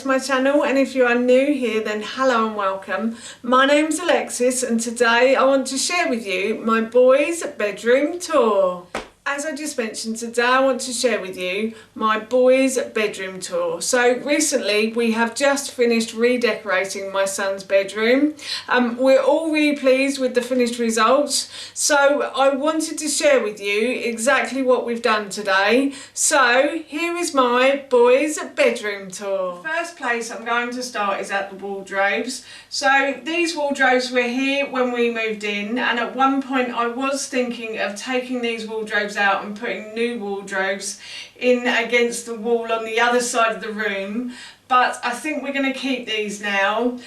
to my channel, and if you are new here then hello and welcome. My name's Alexis and today I want to share with you my boys' bedroom tour. As I just mentioned, today I want to share with you my boys' bedroom tour. So recently we have just finished redecorating my son's bedroom. We're all really pleased with the finished results. So I wanted to share with you exactly what we've done today. So here is my boys' bedroom tour. The first place I'm going to start is at the wardrobes. So these wardrobes were here when we moved in, and at one point I was thinking of taking these wardrobes out and putting new wardrobes in against the wall on the other side of the room, but I think we're going to keep these now.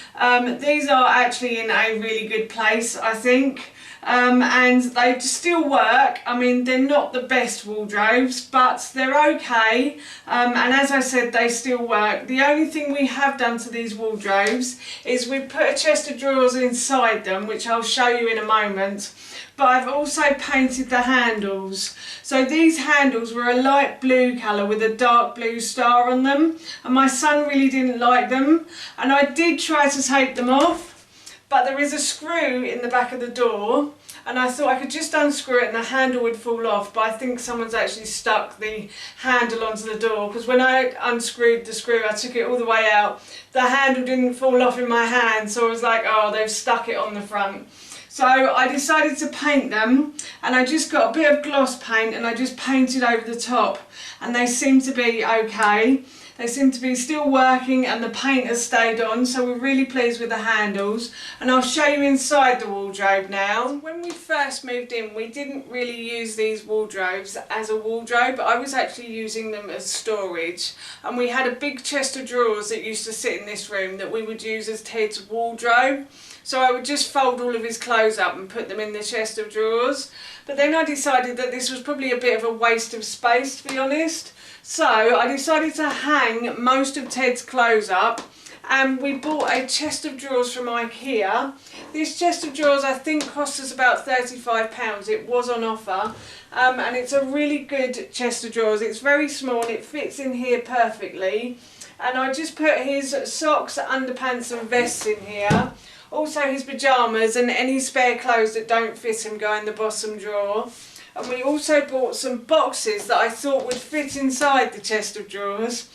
These are actually in a really good place, I think, and they still work. I mean, they're not the best wardrobes, but they're okay, and as I said, they still work. The only thing we have done to these wardrobes is we've put a chest of drawers inside them, which I'll show you in a moment. But I've also painted the handles. So these handles were a light blue colour with a dark blue star on them, and my son really didn't like them, and I did try to take them off, but there is a screw in the back of the door, and I thought I could just unscrew it and the handle would fall off, but I think someone's actually stuck the handle onto the door, because when I unscrewed the screw, I took it all the way out, the handle didn't fall off in my hand, so I was like, oh, they've stuck it on the front. So I decided to paint them, and I just got a bit of gloss paint and I just painted over the top, and they seem to be okay. They seem to be still working and the paint has stayed on, so we're really pleased with the handles. And I'll show you inside the wardrobe now. When we first moved in, we didn't really use these wardrobes as a wardrobe. I was actually using them as storage, and we had a big chest of drawers that used to sit in this room that we would use as Ted's wardrobe. So I would just fold all of his clothes up and put them in the chest of drawers. But then I decided that this was probably a bit of a waste of space, to be honest. So I decided to hang most of Ted's clothes up, and we bought a chest of drawers from Ikea. This chest of drawers I think cost us about £35. It was on offer, and it's a really good chest of drawers. It's very small and it fits in here perfectly. And I just put his socks, underpants and vests in here. Also his pyjamas and any spare clothes that don't fit him go in the bottom drawer. And we also bought some boxes that I thought would fit inside the chest of drawers,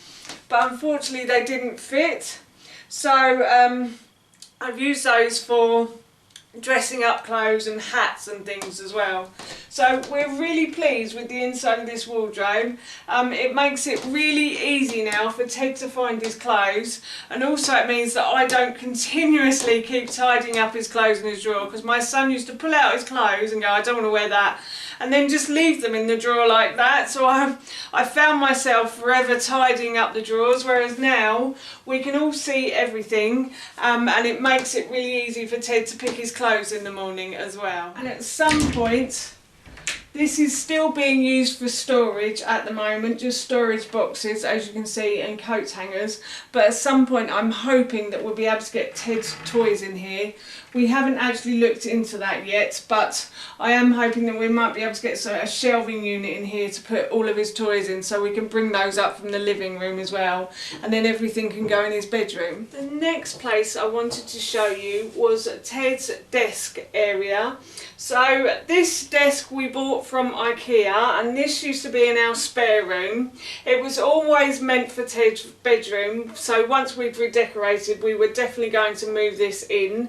but unfortunately they didn't fit. So I've used those for dressing up clothes and hats and things as well. So we're really pleased with the inside of this wardrobe. It makes it really easy now for Ted to find his clothes, and also it means that I don't continuously keep tidying up his clothes in his drawer, because my son used to pull out his clothes and go, I don't want to wear that, and then just leave them in the drawer like that. So I found myself forever tidying up the drawers, whereas now we can all see everything, and it makes it really easy for Ted to pick his clothes in the morning as well. And at some point, this is still being used for storage at the moment, just storage boxes as you can see, and coat hangers, but at some point I'm hoping that we'll be able to get Ted's toys in here. We haven't actually looked into that yet, but I am hoping that we might be able to get a shelving unit in here to put all of his toys in, so we can bring those up from the living room as well, and then everything can go in his bedroom. The next place I wanted to show you was Ted's desk area. So this desk we bought from Ikea, and this used to be in our spare room. It was always meant for Ted's bedroom, so once we'd redecorated we were definitely going to move this in.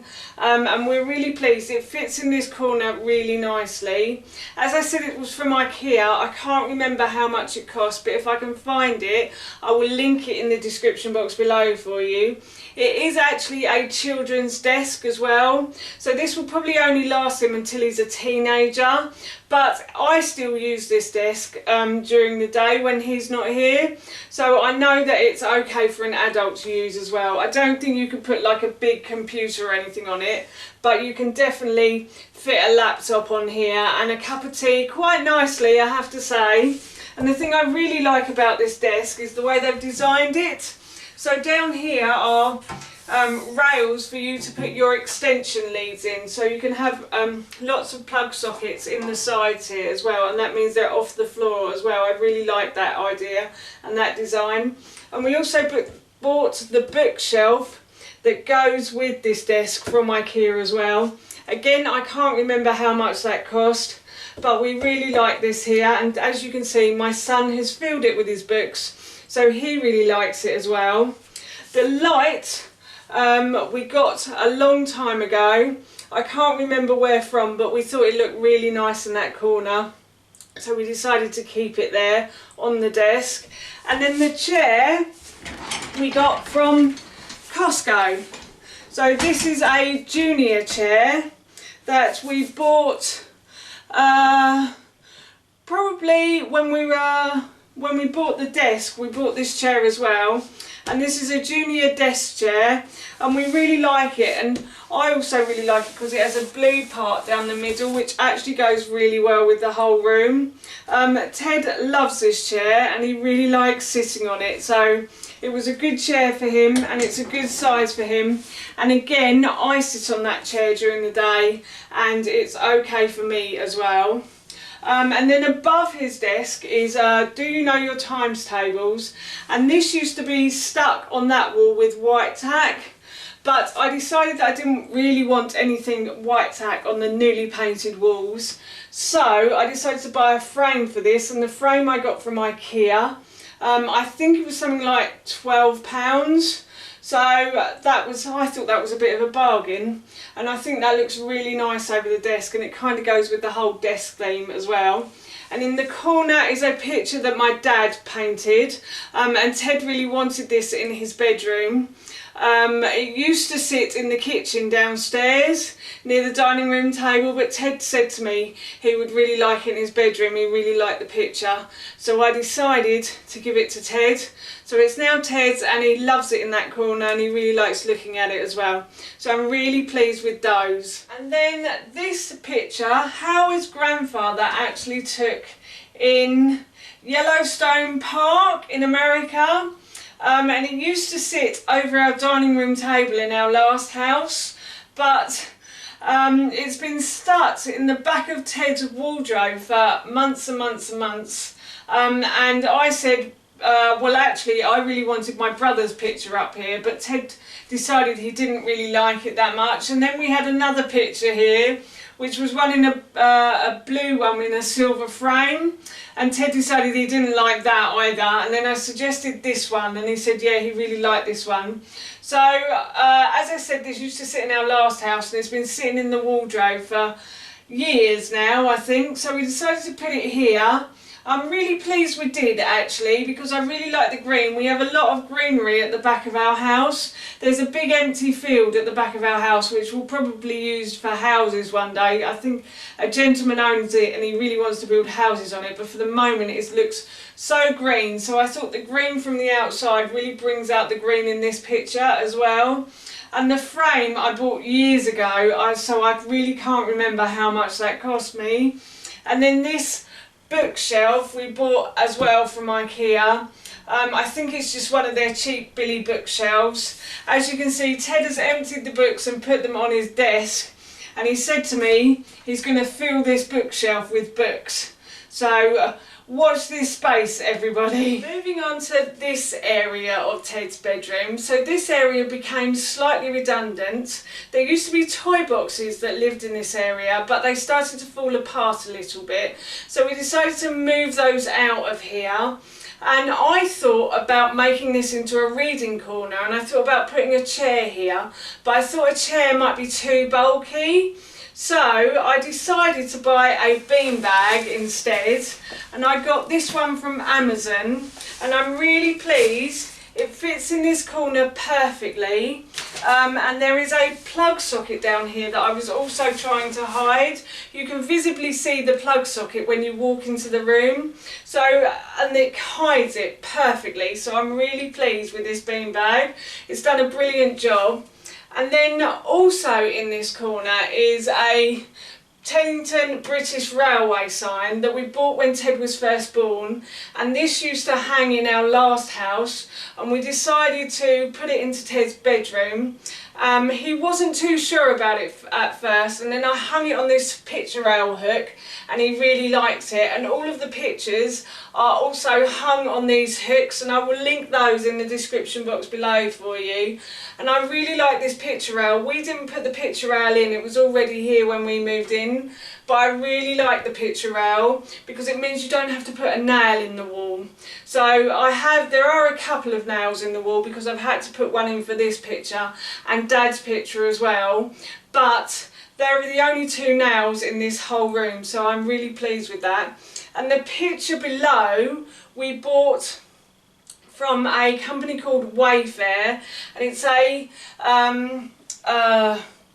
And we're really pleased. It fits in this corner really nicely. As I said, it was from Ikea. I can't remember how much it cost, but if I can find it, I will link it in the description box below for you. It is actually a children's desk as well, so this will probably only last him until he's a teenager, but I still use this desk during the day when he's not here, so I know that it's okay for an adult to use as well. I don't think you can put like a big computer or anything on it, but you can definitely fit a laptop on here and a cup of tea quite nicely, I have to say. And the thing I really like about this desk is the way they've designed it. So down here are rails for you to put your extension leads in, so you can have lots of plug sockets in the sides here as well, and that means they're off the floor as well. I really like that idea and that design. And we also put bought the bookshelf that goes with this desk from Ikea as well. Again, I can't remember how much that cost, but we really like this here, and as you can see, my son has filled it with his books, so he really likes it as well. The light we got a long time ago. I can't remember where from, but we thought it looked really nice in that corner, so we decided to keep it there on the desk. And then the chair we got from Costco. So this is a junior chair that we bought probably when we bought the desk. We bought this chair as well, and this is a junior desk chair, and we really like it. And I also really like it because it has a blue part down the middle, which actually goes really well with the whole room. Ted loves this chair and he really likes sitting on it, so it was a good chair for him, and it's a good size for him. And again, I sit on that chair during the day and it's okay for me as well. And then above his desk is Do You Know Your Times tables, and this used to be stuck on that wall with white tack, but I decided that I didn't really want anything white tack on the newly painted walls, so I decided to buy a frame for this, and the frame I got from Ikea. I think it was something like £12. So I thought that was a bit of a bargain, and I think that looks really nice over the desk, and it kind of goes with the whole desk theme as well. And in the corner is a picture that my dad painted, and Ted really wanted this in his bedroom. It used to sit in the kitchen downstairs near the dining room table, but Ted said to me he would really like it in his bedroom. He really liked the picture, so I decided to give it to Ted. So it's now Ted's, and he loves it in that corner, and he really likes looking at it as well. So I'm really pleased with those. And then this picture, how his grandfather actually took in Yellowstone Park in America. And it used to sit over our dining room table in our last house, but it's been stuck in the back of Ted's wardrobe for months and months and months. And I said, well, actually I really wanted my brother's picture up here, but Ted decided he didn't really like it that much. And then we had another picture here, which was one in a blue one in a silver frame, and Ted decided he didn't like that either. And then I suggested this one, and he said yeah, he really liked this one. So as I said, this used to sit in our last house, and it's been sitting in the wardrobe for years now, I think. So we decided to put it here. I'm really pleased we did, actually, because I really like the green. We have a lot of greenery at the back of our house. There's a big empty field at the back of our house which we'll probably use for houses one day. I think a gentleman owns it and he really wants to build houses on it, but for the moment it looks so green. So I thought the green from the outside really brings out the green in this picture as well. And the frame I bought years ago, so I really can't remember how much that cost me. And then this bookshelf we bought as well from Ikea. I think it's just one of their cheap Billy bookshelves. As you can see, Ted has emptied the books and put them on his desk, and he said to me he's going to fill this bookshelf with books. So watch this space, everybody. Moving on to this area of Ted's bedroom. So this area became slightly redundant. There used to be toy boxes that lived in this area, but they started to fall apart a little bit. So we decided to move those out of here. And I thought about making this into a reading corner, and I thought about putting a chair here, but I thought a chair might be too bulky. So I decided to buy a beanbag instead, and I got this one from Amazon, and I'm really pleased. It fits in this corner perfectly, and there is a plug socket down here that I was also trying to hide. You can visibly see the plug socket when you walk into the room, and it hides it perfectly, so I'm really pleased with this beanbag. It's done a brilliant job. And then also in this corner is a Teddington British Railway sign that we bought when Ted was first born, and this used to hang in our last house, and we decided to put it into Ted's bedroom. He wasn't too sure about it at first, and then I hung it on this picture rail hook and he really likes it, and all of the pictures are also hung on these hooks, and I will link those in the description box below for you. And I really like this picture rail. We didn't put the picture rail in, it was already here when we moved in, but I really like the picture rail because it means you don't have to put a nail in the wall. So there are a couple of nails in the wall because I've had to put one in for this picture and Dad's picture as well, but they're the only two nails in this whole room, so I'm really pleased with that. And the picture below we bought from a company called Wayfair, and it's a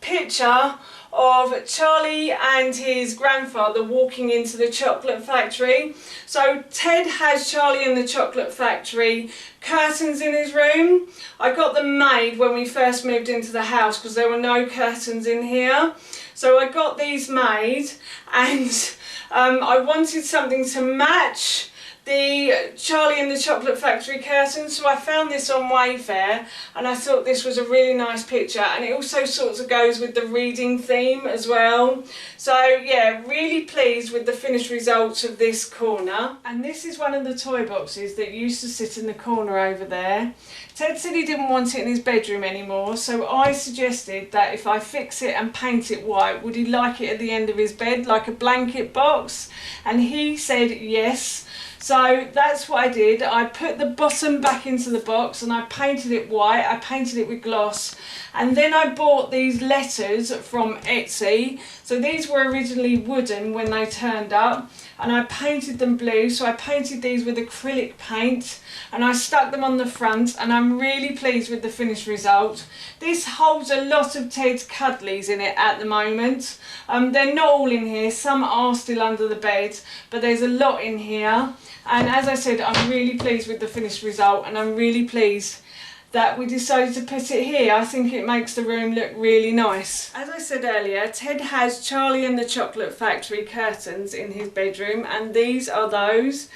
picture of Charlie and his grandfather walking into the chocolate factory. So Ted has Charlie and the Chocolate Factory curtains in his room. I got them made when we first moved into the house because there were no curtains in here. So I got these made, and I wanted something to match the Charlie and the Chocolate Factory curtains, so I found this on Wayfair and I thought this was a really nice picture, and it also sort of goes with the reading theme as well. So yeah, really pleased with the finished results of this corner. And this is one of the toy boxes that used to sit in the corner over there. Ted said he didn't want it in his bedroom anymore, so I suggested that if I fix it and paint it white, would he like it at the end of his bed, like a blanket box? And he said yes. So that's what I did. I put the bottom back into the box and I painted it white. I painted it with gloss, and then I bought these letters from Etsy. So these were originally wooden when they turned up, and I painted them blue. So I painted these with acrylic paint and I stuck them on the front, and I'm really pleased with the finished result. This holds a lot of Ted's cuddlies in it at the moment. They're not all in here, some are still under the bed, but there's a lot in here. And as I said, I'm really pleased with the finished result, and I'm really pleased that we decided to put it here. I think it makes the room look really nice. As I said earlier, Ted has Charlie and the Chocolate Factory curtains in his bedroom, and these are those.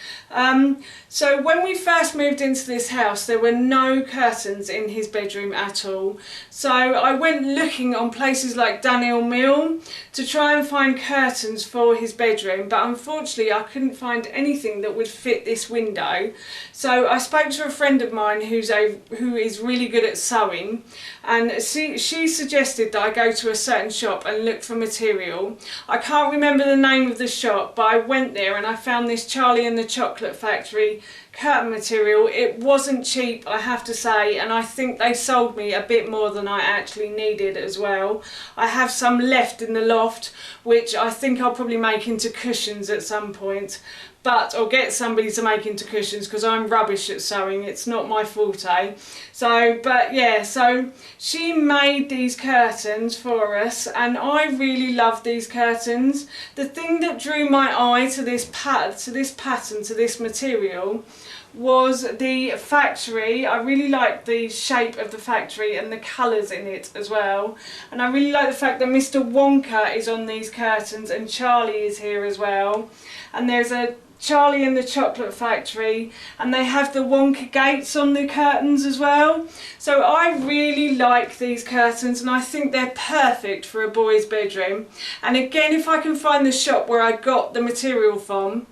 So when we first moved into this house, there were no curtains in his bedroom at all. So I went looking on places like Dunhill Mill to try and find curtains for his bedroom, but unfortunately I couldn't find anything that would fit this window. So I spoke to a friend of mine who is really good at sewing, and she suggested that I go to a certain shop and look for material. I can't remember the name of the shop, but I went there and I found this Charlie and the Chocolate Factory curtain material. It wasn't cheap, I have to say, and I think they sold me a bit more than I actually needed as well. I have some left in the loft, which I think I'll probably make into cushions at some point. Or get somebody to make into cushions, because I'm rubbish at sewing, it's not my forte. But yeah, so she made these curtains for us, and I really love these curtains. The thing that drew my eye to this pattern, to this material, was the factory. I really like the shape of the factory and the colours in it as well. And I really like the fact that Mr. Wonka is on these curtains and Charlie is here as well. And there's a Charlie and the Chocolate Factory, and they have the Wonka gates on the curtains as well. So I really like these curtains, and I think they're perfect for a boy's bedroom. And again, if I can find the shop where I got the material from,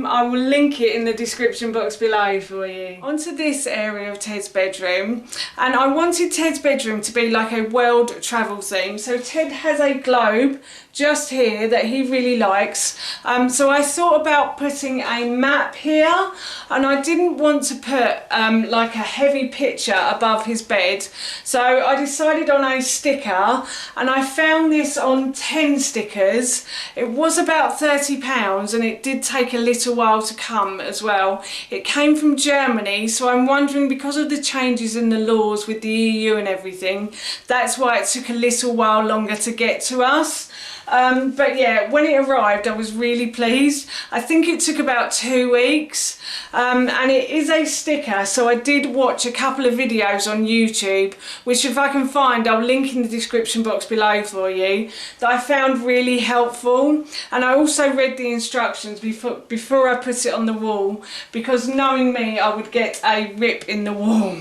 I will link it in the description box below for you. Onto this area of Ted's bedroom, and I wanted Ted's bedroom to be like a world travel theme. So Ted has a globe just here that he really likes, so I thought about putting a map here, and I didn't want to put like a heavy picture above his bed, so I decided on a sticker, and I found this on 10 stickers. It was about £30, and it did take a little while to come as well. It came from Germany, so I'm wondering, because of the changes in the laws with the EU and everything, that's why it took a little while longer to get to us. But yeah, when it arrived I was really pleased. I think it took about 2 weeks, and it is a sticker, so I did watch a couple of videos on YouTube, which if I can find I'll link in the description box below for you, that I found really helpful. And I also read the instructions before I put it on the wall, because knowing me I would get a rip in the wall,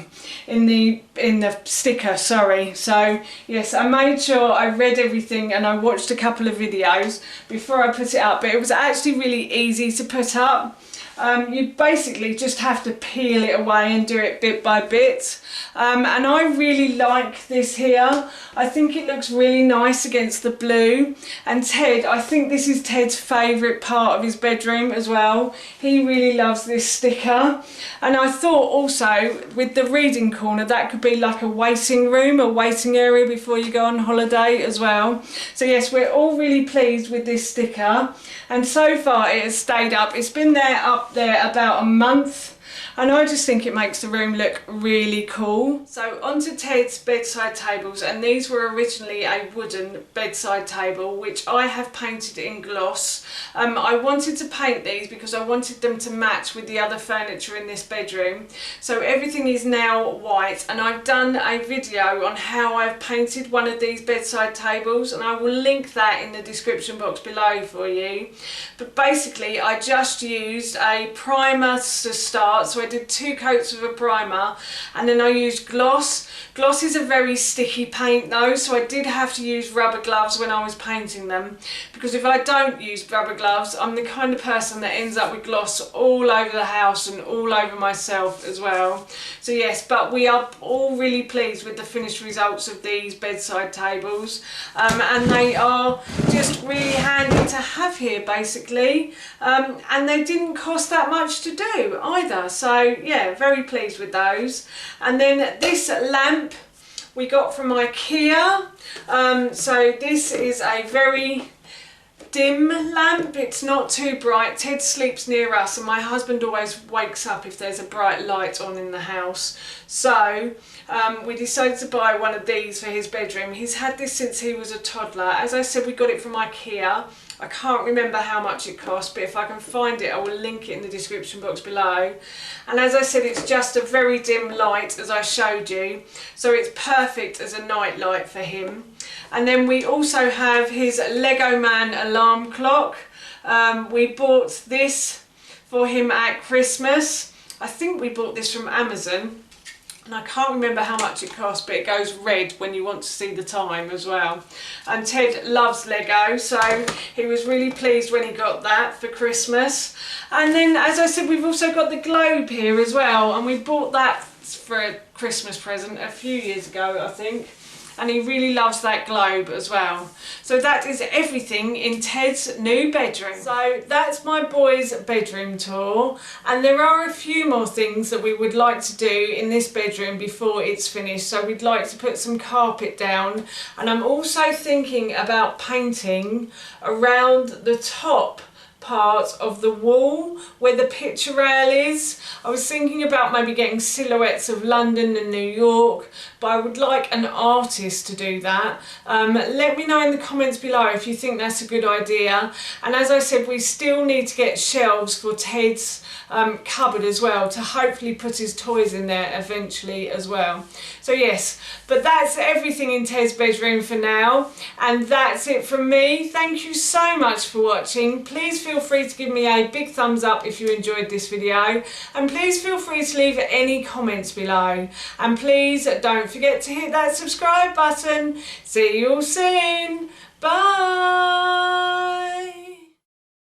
in the sticker, sorry. So yes, I made sure I read everything and I watched a couple of videos before I put it up, but it was actually really easy to put up. You basically just have to peel it away and do it bit by bit, and I really like this here. I think it looks really nice against the blue, and Ted, I think this is Ted's favourite part of his bedroom as well. He really loves this sticker, and I thought also with the reading corner that could be like a waiting room, a waiting area before you go on holiday as well. So yes, we're all really pleased with this sticker, and so far it has stayed up. It's been up there about a month, and I just think it makes the room look really cool. So onto Ted's bedside tables, and these were originally a wooden bedside table which I have painted in gloss. I wanted to paint these because I wanted them to match with the other furniture in this bedroom. So everything is now white, and I've done a video on how I've painted one of these bedside tables, and I will link that in the description box below for you. But basically I just used a primer to start, so I did 2 coats of a primer, and then I used gloss. Gloss is a very sticky paint though, so I did have to use rubber gloves when I was painting them, because if I don't use rubber gloves I'm the kind of person that ends up with gloss all over the house and all over myself as well. So yes, but we are all really pleased with the finished results of these bedside tables, and they are just really handy to have here basically, and they didn't cost that much to do either, so yeah, very pleased with those. And then this lamp we got from Ikea. So this is a very dim lamp, it's not too bright. Ted sleeps near us, and my husband always wakes up if there's a bright light on in the house. So we decided to buy one of these for his bedroom. He's had this since he was a toddler. As I said, we got it from Ikea. I can't remember how much it cost, but if I can find it I will link it in the description box below. And as I said, it's just a very dim light, as I showed you, so it's perfect as a night light for him. And then we also have his Lego Man alarm clock. We bought this for him at Christmas. I think we bought this from Amazon, and I can't remember how much it cost, but it goes red when you want to see the time as well. And Ted loves Lego, so he was really pleased when he got that for Christmas. And then, as I said, we've also got the globe here as well, and we bought that for a Christmas present a few years ago, I think. And he really loves that globe as well. So that is everything in Ted's new bedroom. So that's my boys' bedroom tour, and there are a few more things that we would like to do in this bedroom before it's finished. So we'd like to put some carpet down, and I'm also thinking about painting around the top part of the wall where the picture rail is. I was thinking about maybe getting silhouettes of London and New York, but I would like an artist to do that. Let me know in the comments below if you think that's a good idea. And as I said, we still need to get shelves for Ted's cupboard as well, to hopefully put his toys in there eventually as well. So yes, but that's everything in Ted's bedroom for now, and that's it from me. Thank you so much for watching. Please feel free to give me a big thumbs up if you enjoyed this video, and please feel free to leave any comments below, and please don't forget to hit that subscribe button. See you all soon. Bye.